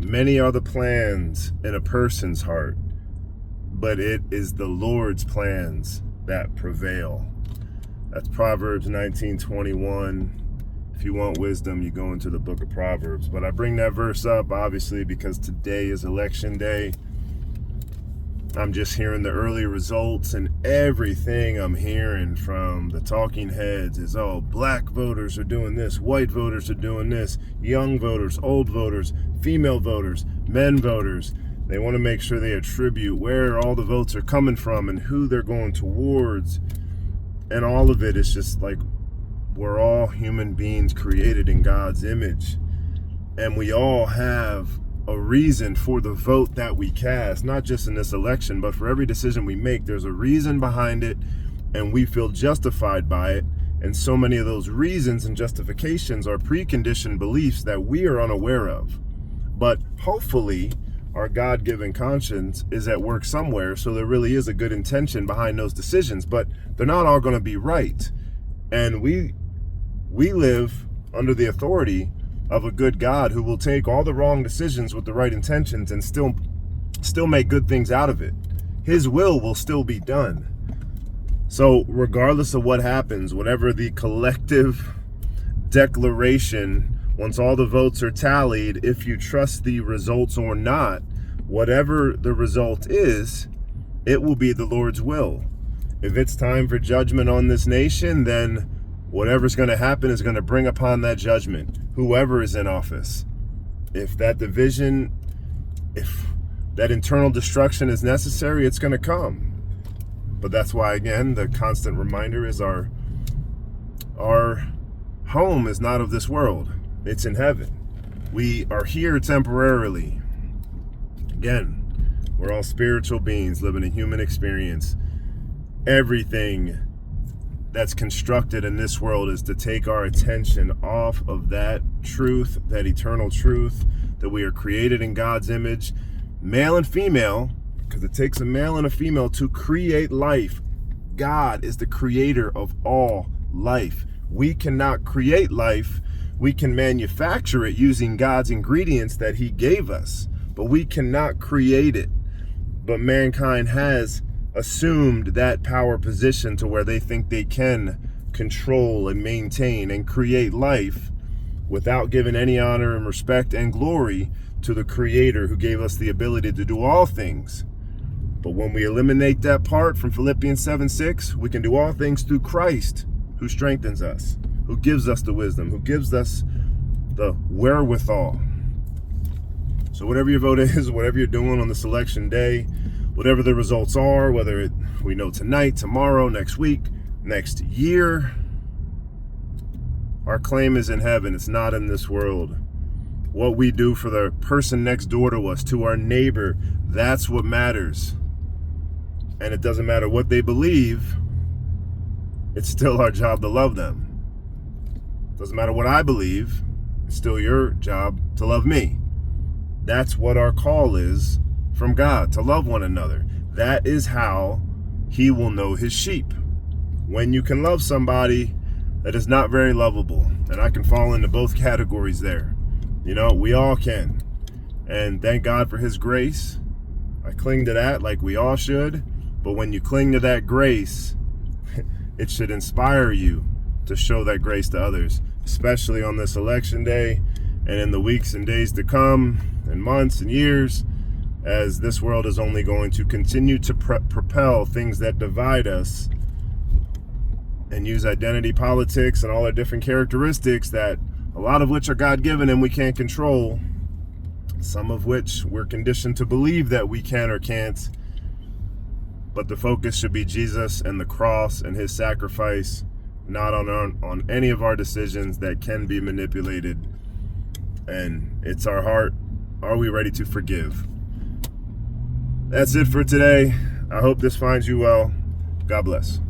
Many are the plans in a person's heart, but it is the Lord's plans that prevail. That's Proverbs 19:21. If you want wisdom, you go into the book of Proverbs. But I bring that verse up, obviously, because today is election day. I'm just hearing the early results, and everything I'm hearing from the talking heads is, oh, black voters are doing this, white voters are doing this, young voters, old voters, female voters, men voters. They want to make sure they attribute where all the votes are coming from and who they're going towards. And all of it is just like, we're all human beings created in God's image. And we all have a reason for the vote that we cast, not just in this election, but for every decision we make. There's a reason behind it, and we feel justified by it. And so many of those reasons and justifications are preconditioned beliefs that we are unaware of. But hopefully, our God-given conscience is at work somewhere, so there really is a good intention behind those decisions, but they're not all going to be right. And we live under the authority of a good God who will take all the wrong decisions with the right intentions and still make good things out of it. His will still be done. So regardless of what happens, whatever the collective declaration, once all the votes are tallied, if you trust the results or not, whatever the result is, it will be the Lord's will. If it's time for judgment on this nation, then whatever's going to happen is going to bring upon that judgment whoever is in office. If that division, if that internal destruction is necessary, it's going to come. But that's why, again, the constant reminder is our home is not of this world. It's in heaven. We are here temporarily. Again, we're all spiritual beings living a human experience. Everything that's constructed in this world is to take our attention off of that truth, that eternal truth, that we are created in God's image, male and female, because it takes a male and a female to create life. God is the creator of all life. We cannot create life. We can manufacture it using God's ingredients that he gave us, but we cannot create it. But mankind has assumed that power position to where they think they can control and maintain and create life without giving any honor and respect and glory to the Creator who gave us the ability to do all things. But when we eliminate that part from Philippians 7:6, we can do all things through Christ who strengthens us, who gives us the wisdom, who gives us the wherewithal. So whatever your vote is, whatever you're doing on this election day, whatever the results are, whether we know tonight, tomorrow, next week, next year, our claim is in heaven. It's not in this world. What we do for the person next door to us, to our neighbor, that's what matters. And it doesn't matter what they believe. It's still our job to love them. Doesn't matter what I believe. It's still your job to love me. That's what our call is from God, to love one another. That is how he will know his sheep. When you can love somebody that is not very lovable, and I can fall into both categories there. You know, we all can. And thank God for his grace. I cling to that like we all should. But when you cling to that grace, it should inspire you to show that grace to others, especially on this election day and in the weeks and days to come, and months and years, as this world is only going to continue to propel things that divide us and use identity politics and all their different characteristics, that a lot of which are God-given and we can't control, some of which we're conditioned to believe that we can or can't. But the focus should be Jesus and the cross and his sacrifice, not on any of our decisions that can be manipulated. And it's our heart. Are we ready to forgive? That's it for today. I hope this finds you well. God bless.